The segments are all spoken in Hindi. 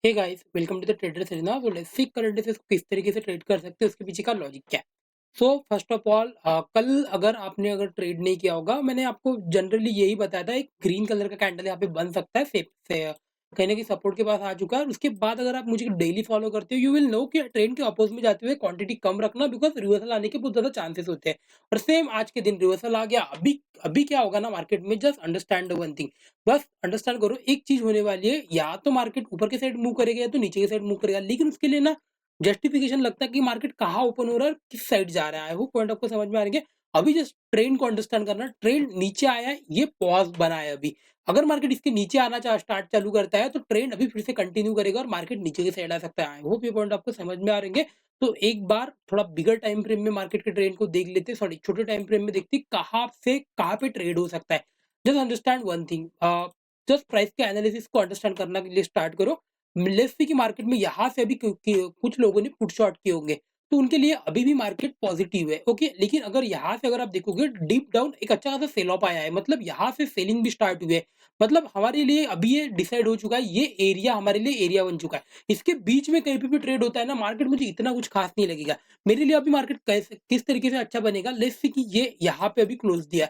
Hey guys, welcome to the trader seminar. तो लेट्स सी करंट अफेयर्स को किस तरीके से ट्रेड कर सकते हैं, उसके पीछे का लॉजिक क्या है। सो फर्स्ट ऑफ ऑल, कल अगर आपने ट्रेड नहीं किया होगा, मैंने आपको जनरली यही बताया था, एक ग्रीन कलर का कैंडल यहाँ पे बन सकता है से कहीं ना कहीं सपोर्ट के पास आ चुका है। और उसके बाद अगर आप मुझे डेली फॉलो करते हो, यू विल नो कि ट्रेंड के अपोज में जाते हुए क्वांटिटी कम रखना, बिकॉज रिवर्सल आने के बहुत ज्यादा चांसेस होते हैं। और सेम आज के दिन रिवर्सल आ गया। अभी अभी क्या होगा ना मार्केट में, जस्ट अंडरस्टैंड वन थिंग। बस अंडरस्टैंड करो, एक चीज होने वाली है, या तो मार्केट ऊपर के साइड मूव करेगा या तो नीचे के साइड मूव करेगा, लेकिन उसके लिए ना जस्टिफिकेशन लगता है कि मार्केट कहाँ ओपन हो रहा है और किस साइड जा रहा है। वो पॉइंट आपको समझ में आएंगे। अभी जस्ट ट्रेंड को अंडरस्टैंड करना, ट्रेंड नीचे आया है, ये पॉज बना है अभी। अगर मार्केट इसके नीचे आना स्टार्ट चालू करता है तो ट्रेंड अभी फिर से कंटिन्यू करेगा और मार्केट नीचे की साइड आ सकता है। आई होप ये पॉइंट आपको समझ में आ रहेंगे। तो एक बार थोड़ा बिगर टाइम फ्रेम में मार्केट के ट्रेंड को देख लेते, सॉरी छोटे टाइम फ्रेम में देखते कहाँ से कहाँ पे ट्रेड हो सकता है। Just understand one thing, just price के एनालिसिस को अंडरस्टैंड करना के लिए स्टार्ट करो। लेट्स सी कि मार्केट में यहाँ से अभी कुछ लोगों ने पुट शॉर्ट किए होंगे, तो उनके लिए अभी भी मार्केट पॉजिटिव है, ओके। लेकिन अगर यहाँ से अगर आप देखोगे डीप डाउन एक अच्छा खासा सेल ऑफ आया है, मतलब यहाँ से सेलिंग भी स्टार्ट हुई है। मतलब हमारे लिए अभी ये डिसाइड हो चुका है, ये एरिया हमारे लिए एरिया बन चुका है। इसके बीच में कहीं पे भी ट्रेड होता है ना मार्केट, मुझे इतना कुछ खास नहीं लगेगा। मेरे लिए अभी मार्केट कैसे किस तरीके से अच्छा बनेगा, लेट्स सी कि ये यहाँ पे अभी क्लोज दिया,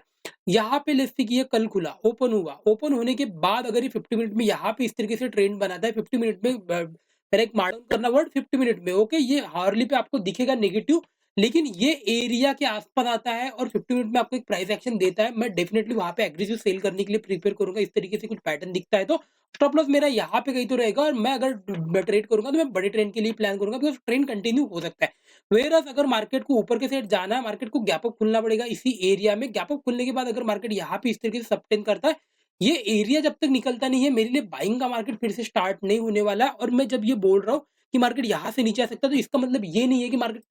यहाँ पे लेट्स सी कि ये कल खुला, ओपन हुआ, ओपन होने के बाद अगर ये 50 मिनट में यहाँ पे इस तरीके से ट्रेंड बनाता है, 50 मिनट में मेरा एक मार्क डाउन करना वर्ड 50 मिनट में, ओके। ये हार्डली पे आपको दिखेगा नेगेटिव, लेकिन ये एरिया के आसपास आता है और 50 मिनट में आपको एक प्राइस एक्शन देता है। मैं डेफिनेटली वहां पे एग्रेसिव सेल करने के लिए प्रिपेयर करूंगा। इस तरीके से कुछ पैटर्न दिखता है तो स्टॉप लॉस मेरा यहाँ पे कहीं तो रहेगा, और मैं अगर ट्रेड करूंगा तो मैं बड़े ट्रेंड के लिए प्लान करूंगा, बिकॉज ट्रेंड कंटिन्यू हो सकता है। वेरस अगर मार्केट को ऊपर के साइड जाना है, मार्केट को गैप अप खुलना पड़ेगा इसी एरिया में। गैप अप खुलने के बाद अगर मार्केट यहाँ पे इस तरीके से सस्टेन करता है, ये एरिया जब तक निकलता नहीं है, मेरे लिए बाइंग का मार्केट फिर से स्टार्ट नहीं होने वाला है। और मैं जब ये बोल रहा हूँ कि मार्केट यहाँ से नीचे आ सकता है, तो इसका मतलब ये नहीं है कि मार्केट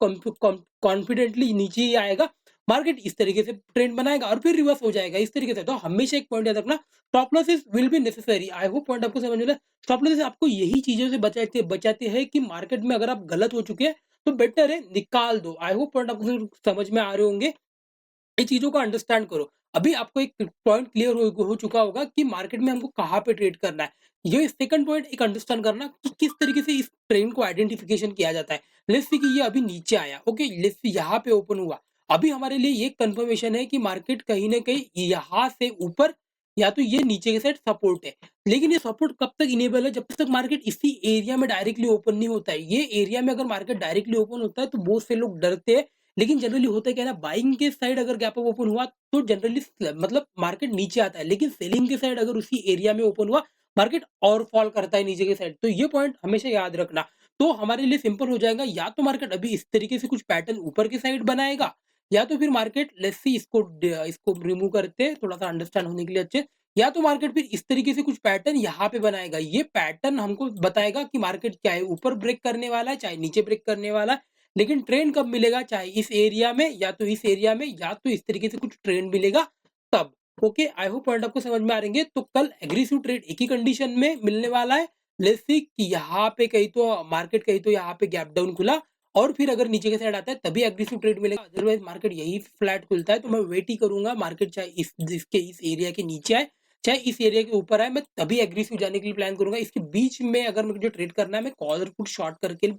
कॉन्फिडेंटली नीचे ही आएगा। मार्केट इस तरीके से ट्रेंड बनाएगा और फिर रिवर्स हो जाएगा इस तरीके से। तो हमेशा एक पॉइंट याद रखना, stop losses will be necessary. I hope point आपको समझ में आया। स्टॉप लॉसेस आपको यही चीजों से बचाते बचाते हैं कि मार्केट में अगर आप गलत हो चुके हैं तो बेटर है निकाल दो। आई होप पॉइंट आपको समझ में आ रहे होंगे। ये चीजों को अंडरस्टैंड करो। अभी आपको एक पॉइंट क्लियर हो चुका होगा कि मार्केट में हमको कहाँ पे ट्रेड करना है। ये सेकंड पॉइंट एक अंडरस्टैंड करना कि किस तरीके से इस ट्रेंड को आइडेंटिफिकेशन किया जाता है। लेट्स सी कि ये अभी नीचे आया, ओके, लेट्स सी यहाँ पे ओपन हुआ। अभी हमारे लिए ये कंफर्मेशन है कि मार्केट कहीं ना कहीं यहाँ से ऊपर या तो ये नीचे के साइड सपोर्ट है। लेकिन ये सपोर्ट कब तक इनेबल है, जब तक मार्केट इसी एरिया में डायरेक्टली ओपन नहीं होता है। ये एरिया में अगर मार्केट डायरेक्टली ओपन होता है तो बहुत से लोग डरते हैं। लेकिन जनरली होता है क्या है ना, बाइंग के साइड अगर गैप अप ओपन हुआ तो जनरली मतलब मार्केट नीचे आता है, लेकिन सेलिंग के साइड अगर उसी एरिया में ओपन हुआ, मार्केट और फॉल करता है नीचे के साइड। तो ये पॉइंट हमेशा याद रखना। तो हमारे लिए सिंपल हो जाएगा, या तो मार्केट अभी इस तरीके से कुछ पैटर्न ऊपर की साइड बनाएगा, या तो फिर मार्केट लेट्स सी इसको रिमूव करते हैं थोड़ा सा अंडरस्टैंड होने के लिए अच्छे। या तो मार्केट फिर इस तरीके से कुछ पैटर्न यहाँ पे बनाएगा। ये पैटर्न हमको बताएगा कि मार्केट चाहे ऊपर ब्रेक करने वाला है चाहे नीचे ब्रेक करने वाला है। लेकिन ट्रेंड कब मिलेगा, चाहे इस एरिया में या तो इस एरिया में या तो इस तरीके से कुछ ट्रेंड मिलेगा तब। ओके, आई होप पॉइंट आपको समझ में आ रहेंगे। तो कल एग्रेसिव ट्रेड एक ही कंडीशन में मिलने वाला है। लेट्स सी कि यहाँ पे कहीं तो मार्केट कहीं तो यहाँ पे गैप डाउन खुला और फिर अगर नीचे के साइड आता है तभी एग्रेसिव ट्रेड मिलेगा। अदरवाइज मार्केट यही फ्लैट खुलता है तो मैं वेट ही करूंगा, मार्केट चाहे इस एरिया के नीचे आए चाहे इस एरिया के ऊपर आए, मैं तभी एग्रेसिव जाने के लिए प्लान करूंगा। इसके बीच में अगर मुझे ट्रेड करना है, मैं कॉल और पुट शॉर्ट करके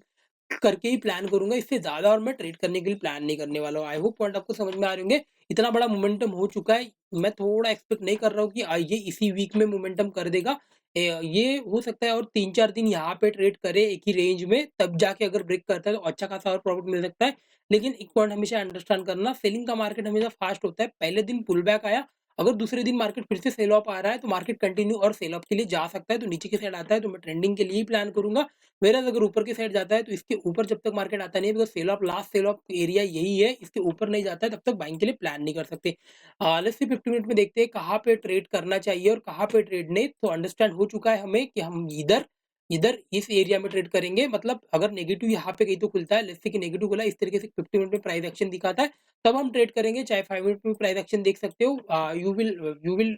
करके ही प्लान करूंगा। इससे ज्यादा और मैं ट्रेड करने के लिए प्लान नहीं करने वाला हूँ। आई होप पॉइंट आपको समझ में आ रहे होंगे। इतना बड़ा मोमेंटम हो चुका है, मैं थोड़ा एक्सपेक्ट नहीं कर रहा हूँ कि ये इसी वीक में मोमेंटम कर देगा। ये हो सकता है और 3-4 दिन यहाँ पे ट्रेड करे एक ही रेंज में, तब जाके अगर ब्रेक करता है तो अच्छा खासा और प्रॉफिट मिल सकता है। लेकिन एक पॉइंट हमेशा अंडरस्टैंड करना, सेलिंग का मार्केट हमेशा फास्ट होता है। पहले दिन पुल बैक आया, अगर दूसरे दिन मार्केट फिर से सेल ऑफ आ रहा है तो मार्केट कंटिन्यू और सेल ऑफ के लिए जा सकता है। तो नीचे की साइड आता है तो मैं ट्रेंडिंग के लिए ही प्लान करूंगा। वेराज अगर ऊपर की साइड जाता है तो इसके ऊपर जब तक मार्केट आता नहीं है, because sell off last sell off area यही है, इसके ऊपर नहीं जाता है तब तक बाइंग के लिए प्लान नहीं कर सकते। लेट्स सी 50 मिनट में देखते हैं कहाँ पे ट्रेड करना चाहिए और कहाँ पे ट्रेड नहीं। तो अंडरस्टैंड हो चुका है हमें कि हम इधर इधर इस एरिया में ट्रेड करेंगे। मतलब अगर नेगेटिव यहाँ पे कहीं तो खुलता है, लेट्स से कि नेगेटिव खुला इस तरीके से 50 मिनट में प्राइस एक्शन दिखाता है, तब हम ट्रेड करेंगे। चाहे 5 मिनट में प्राइस एक्शन देख सकते हो। You will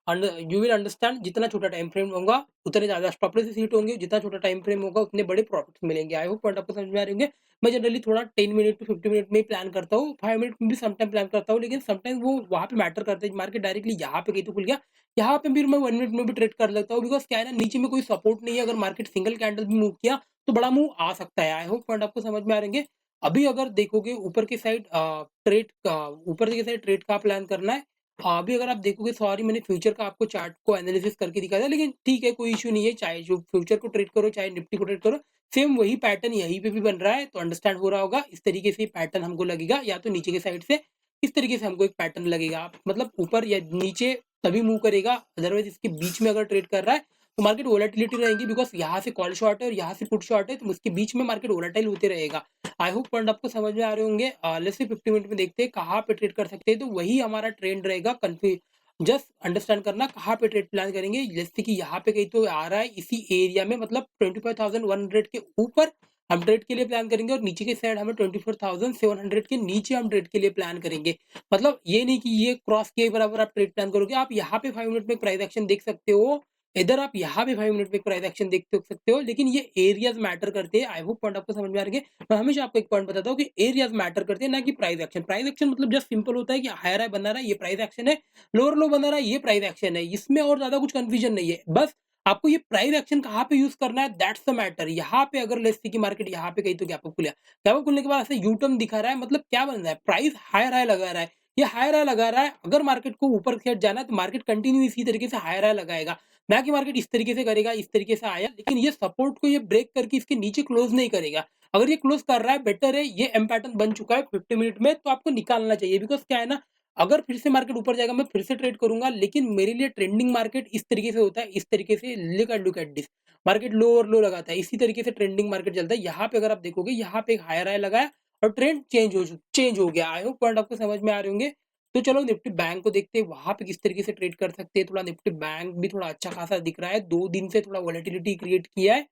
and you will understand जितना छोटा टाइम फ्रेम होगा, उतने ज़्यादा स्टॉप लॉसेस हिट होंगे, जितना छोटा टाइम फ्रेम होगा, उतने बड़े प्रॉफिट्स मिलेंगे। आई होप पॉइंट आपको समझ में आ रहे होंगे। मैं जनरली थोड़ा 10 मिनट टू 50 मिनट में ही प्लान करता हूँ, 5 मिनट में भी सम टाइम प्लान करता हूँ, लेकिन समटाइम्स वो वहाँ पे मैटर करता है, मार्केट डायरेक्टली यहाँ पे कहीं तो खुल गया, यहाँ पे फिर मैं 1 मिनट में भी ट्रेड कर लेता हूँ, बिकॉज़ क्या है ना, नीचे में कोई सपोर्ट नहीं है, अगर मार्केट सिंगल कैंडल भी मूव किया, तो बड़ा मूव आ सकता है। आई होप पॉइंट आपको समझ में आ रहे होंगे। अभी अगर देखोगे ऊपर की साइड ट्रेड का ऊपर की साइड ट्रेड का प्लान करना है। हाँ, अभी अगर आप देखोगे, सॉरी मैंने फ्यूचर का आपको चार्ट को एनालिसिस करके दिखाया था, लेकिन ठीक है कोई इश्यू नहीं है, चाहे जो फ्यूचर को ट्रेड करो, चाहे निफ्टी को ट्रेड करो, सेम वही पैटर्न यहीं पे भी बन रहा है, तो अंडरस्टैंड हो रहा होगा। इस तरीके से पैटर्न हमको लगेगा, या तो नीचे की साइड से इस तरीके से हमको एक पैटर्न लगेगा, मतलब ऊपर या नीचे तभी मूव करेगा, अदरवाइज इसके बीच में अगर ट्रेड कर रहा है तो मार्केट वोलेटिलिटी रहेगी, बिकॉज़ यहाँ से कॉल शॉर्ट है और यहाँ से पुट शॉर्ट है, तो उसके बीच में मार्केट वोलेटाइल होते रहेगा। आई होप पॉइंट आपको समझ में आ रहे होंगे। लेट्स से 50 मिनट में देखते हैं कहाँ पे ट्रेड कर सकते हैं, तो वही हमारा ट्रेंड रहेगा। जस्ट अंडरस्टैंड करना कहाँ पे ट्रेड प्लान करेंगे, जैसे कि यहाँ पे कहीं तो आ रहा है इसी एरिया में, मतलब 25,100 के ऊपर हम ट्रेड के लिए प्लान करेंगे, और नीचे की साइड हमें 24,700 के नीचे हम ट्रेड के लिए प्लान करेंगे। मतलब ये नहीं कि ये क्रॉस के बराबर आप ट्रेड प्लान करोगे। आप यहाँ पे 5 मिनट में प्राइस एक्शन देख सकते हो, इधर आप यहाँ पे 5 मिनट में प्राइस एक्शन देख सकते हो, लेकिन ये एरियाज मैटर करते हैं। आई होप पॉइंट आपको समझ में आ रही है। मैं हमेशा आपको एक पॉइंट बताता हूँ कि एरियाज मैटर करते हैं, ना कि प्राइस एक्शन। प्राइस एक्शन मतलब जस्ट सिंपल होता है कि हायर हाई बना रहा है, ये प्राइस एक्शन है, लोअर लो बना रहा है, ये प्राइस एक्शन है, इसमें और ज्यादा कुछ कंफ्यूजन नहीं है। बस आपको ये प्राइस एक्शन कहाँ पे यूज करना है, दैट्स द मैटर। यहाँ पे अगर लेट्स से की मार्केट यहाँ पे कहीं तो गैप अप खुला, गैप अप खुलने के बाद ऐसे यू टर्न दिखा रहा है, मतलब क्या बन रहा है, प्राइस हायर हाई लगा रहा है, ये हायर हाई लगा रहा है। अगर मार्केट को ऊपर की जाना है तो मार्केट कंटिन्यू इसी तरीके से हायर हाई लगाएगा, ना कि मार्केट इस तरीके से करेगा, इस तरीके से आया, लेकिन ये सपोर्ट को ये ब्रेक करके इसके नीचे क्लोज नहीं करेगा। अगर ये क्लोज कर रहा है, बेटर है, ये एम पैटर्न बन चुका है 50 मिनट में, तो आपको निकालना चाहिए। बिकॉज क्या है ना, अगर फिर से मार्केट ऊपर जाएगा, मैं फिर से ट्रेड करूंगा, लेकिन मेरे लिए ट्रेंडिंग मार्केट इस तरीके से होता है, इस तरीके से लुक एट दिस, मार्केट लो और लो लगाता है, इसी तरीके से ट्रेंडिंग मार्केट चलता है। यहाँ पे अगर आप देखोगे, यहाँ पे एक हायर हाई लगा है और ट्रेंड चेंज हो गया। आई होप पॉइंट आपको समझ में आ रहे होंगे। तो चलो निफ्टी बैंक को देखते हैं, वहां पे किस तरीके से ट्रेड कर सकते हैं। थोड़ा निफ्टी बैंक भी थोड़ा अच्छा खासा दिख रहा है, 2 दिन से थोड़ा वॉलेटिलिटी क्रिएट किया है।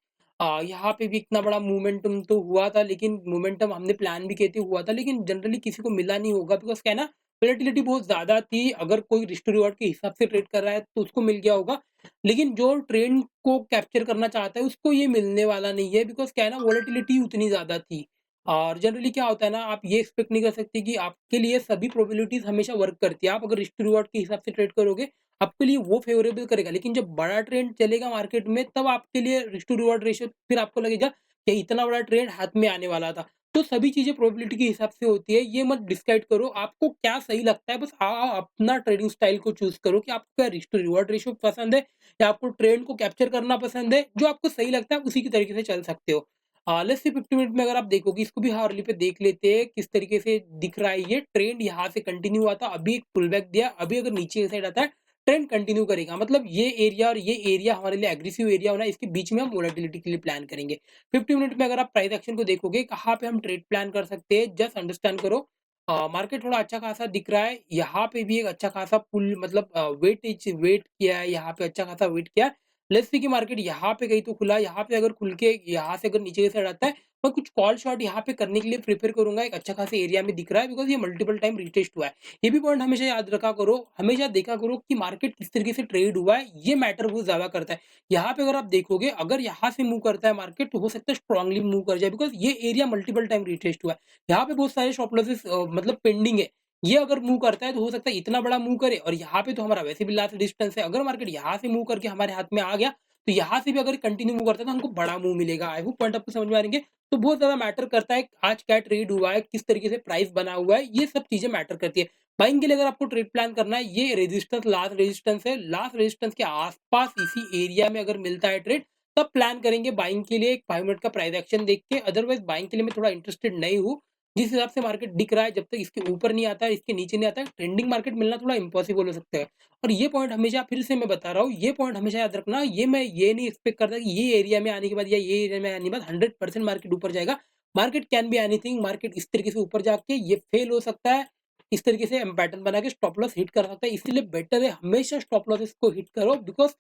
यहाँ पे भी इतना बड़ा मोमेंटम तो हुआ था, लेकिन मोमेंटम हमने प्लान भी किए थे, हुआ था, लेकिन जनरली किसी को मिला नहीं होगा, बिकॉज क्या है ना, वॉलेटिलिटी बहुत ज्यादा थी। अगर कोई रिस्क टू रिवॉर्ड के हिसाब से ट्रेड कर रहा है तो उसको मिल गया होगा, लेकिन जो ट्रेंड को कैप्चर करना चाहता है उसको ये मिलने वाला नहीं है, बिकॉज क्या है ना, वॉलेटिलिटी उतनी ज्यादा थी। और जनरली क्या होता है ना, आप ये एक्सपेक्ट नहीं कर सकते कि आपके लिए सभी प्रोबेबिलिटीज हमेशा वर्क करती है। आप अगर रिस्क टू रिवॉर्ड के हिसाब से ट्रेड करोगे, आपके लिए वो फेवरेबल करेगा, लेकिन जब बड़ा ट्रेंड चलेगा मार्केट में, तब आपके लिए रिस्क टू रिवॉर्ड रेशियो, फिर आपको लगेगा कि इतना बड़ा ट्रेंड हाथ में आने वाला था। तो सभी चीजें प्रोबेबिलिटी के हिसाब से होती है, ये मत डिसाइड करो आपको क्या सही लगता है। बस अपना ट्रेडिंग स्टाइल को चूज करो कि आपको क्या रिस्क टू रिवॉर्ड रेशियो पसंद है, या आपको ट्रेंड को कैप्चर करना पसंद है। जो आपको सही लगता है उसी की तरीके से चल सकते हो। लेट्स से 50 मिनट में अगर आप देखोगे, इसको भी हार्ली पे देख लेते हैं किस तरीके से दिख रहा है। ये ट्रेंड यहाँ से कंटिन्यू हुआ था, अभी एक पुल बैक दिया, अभी अगर नीचे की साइड आता है ट्रेंड कंटिन्यू करेगा, मतलब ये एरिया और ये एरिया हमारे लिए एग्रेसिव एरिया होना है, इसके बीच में हम वोलेटिलिटी के लिए प्लान करेंगे। 50 मिनट में अगर आप प्राइस एक्शन को देखोगे, कहाँ पे हम ट्रेड प्लान कर सकते हैं, जस्ट अंडरस्टैंड करो। मार्केट थोड़ा अच्छा खासा दिख रहा है, यहाँ पे भी एक अच्छा खासा पुल, मतलब वेट किया है, यहाँ पे अच्छा खासा वेट किया है। लेट्स सी कि मार्केट यहाँ पे कहीं तो खुला, यहाँ पे अगर खुल के यहाँ से अगर नीचे की साइड आता है, मैं कुछ कॉल शॉट यहाँ पे करने के लिए प्रिपेयर करूंगा। एक अच्छा खासा एरिया में दिख रहा है, बिकॉज ये मल्टीपल टाइम रिटेस्ट हुआ है। ये भी पॉइंट हमेशा याद रखा करो, हमेशा देखा करो कि मार्केट किस तरीके से ट्रेड हुआ है, ये मैटर बहुत ज्यादा करता है। यहाँ पे अगर आप देखोगे, अगर यहाँ से मूव करता है मार्केट, तो हो सकता है स्ट्रांगली मूव कर जाए, बिकॉज ये एरिया मल्टीपल टाइम रिटेस्ट हुआ है। यहाँ पे बहुत सारे स्टॉप लॉसेस मतलब पेंडिंग है। ये अगर मूव करता है तो हो सकता है इतना बड़ा मूव करे, और यहाँ पे तो हमारा वैसे भी लास्ट डिस्टेंस है। अगर मार्केट यहाँ से मूव करके हमारे हाथ में आ गया, तो यहाँ से भी अगर कंटिन्यू मूव करता है तो हमको बड़ा मूव मिलेगा। आई होप पॉइंट आपको समझ में आएंगे। तो बहुत ज्यादा मैटर करता है आज क्या ट्रेड हुआ है, किस तरीके से प्राइस बना हुआ है, ये सब चीजें मैटर करती है। बाइंग के लिए अगर आपको ट्रेड प्लान करना है, ये रेजिस्टेंस लास्ट रेजिस्टेंस है, लास्ट रेजिस्टेंस के आसपास इसी एरिया में अगर मिलता है ट्रेड, तब प्लान करेंगे बाइंग के लिए। एक 5 मिनट का प्राइस एक्शन देख के, अदरवाइज बाइंग के लिए मैं थोड़ा इंटरेस्टेड नहीं हूँ। जिस हिसाब से मार्केट दिख रहा है, जब तक इसके ऊपर नहीं आता है, इसके नीचे नहीं आता है, ट्रेंडिंग मार्केट मिलना थोड़ा इम्पॉसिबल हो सकता है। और ये पॉइंट हमेशा, फिर से मैं बता रहा हूँ, ये पॉइंट हमेशा याद रखना। ये मैं ये नहीं एक्सपेक्ट करता कि ये एरिया में आने के बाद या ये एरिया में आने के बाद 100% मार्केट ऊपर जाएगा। Market can be anything, market इस तरीके से ऊपर जाके ये फेल हो सकता है, इस तरीके से पैटर्न बना के स्टॉप लॉस हिट कर सकता है। इसलिए बेटर है हमेशा स्टॉप लॉसेस को हिट करो, बिकॉज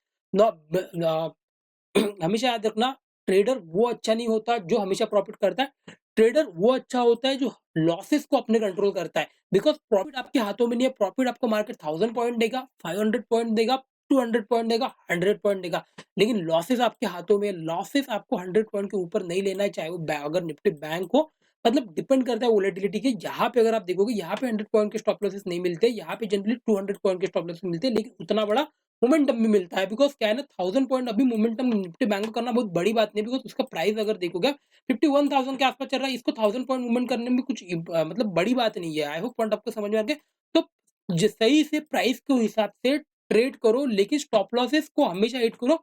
हमेशा याद रखना, ट्रेडर वो अच्छा नहीं होता जो हमेशा प्रॉफिट करता है। ट्रेडर वो अच्छा होता है जो लॉसेस को अपने कंट्रोल करता है, बिकॉज प्रॉफिट आपके हाथों में नहीं है। प्रॉफिट आपको मार्केट 1000 पॉइंट देगा, 500 पॉइंट देगा, 200 पॉइंट देगा, 100 पॉइंट देगा। लेकिन लॉसेस आपके हाथों में, लॉसेस आपको 100 पॉइंट के ऊपर नहीं लेना है, चाहे वो अगर निफ्टी बैंक हो, मतलब डिपेंड करता है वोलेटिलिटी के। यहाँ पे अगर आप देखोगे, यहाँ पे 100 पॉइंट के स्टॉप लॉसेस नहीं मिलते, यहाँ पे जनरली 200 पॉइंट के स्टॉप लॉसेस मिलते हैं, लेकिन उतना बड़ा मोमेंटम भी मिलता है। बिकॉज क्या है ना, 1000 पॉइंट अभी मोमेंटम निफ्टी बैंक को करना बहुत बड़ी बात नहीं है, बिकॉज उसका प्राइस अगर देखोगे 51,000 के आसपास चल रहा है, इसको 1000 पॉइंट मूवमेंट करने में कुछ मतलब बड़ी बात नहीं है। आई होप पॉइंट आपको समझ में आ गया। तो सही से प्राइस के हिसाब से ट्रेड करो, लेकिन स्टॉप लॉसेस को हमेशा हिट करो,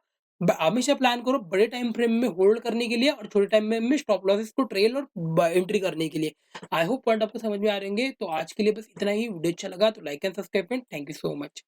हमेशा प्लान करो बड़े टाइम फ्रेम में होल्ड करने के लिए, और छोटे टाइम फ्रेम में स्टॉप लॉसेस को ट्रेल और एंट्री करने के लिए। आई होप पॉइंट आपको समझ में आ रहेंगे। तो आज के लिए बस इतना ही। वीडियो अच्छा लगा तो like and subscribe. Thank you so much.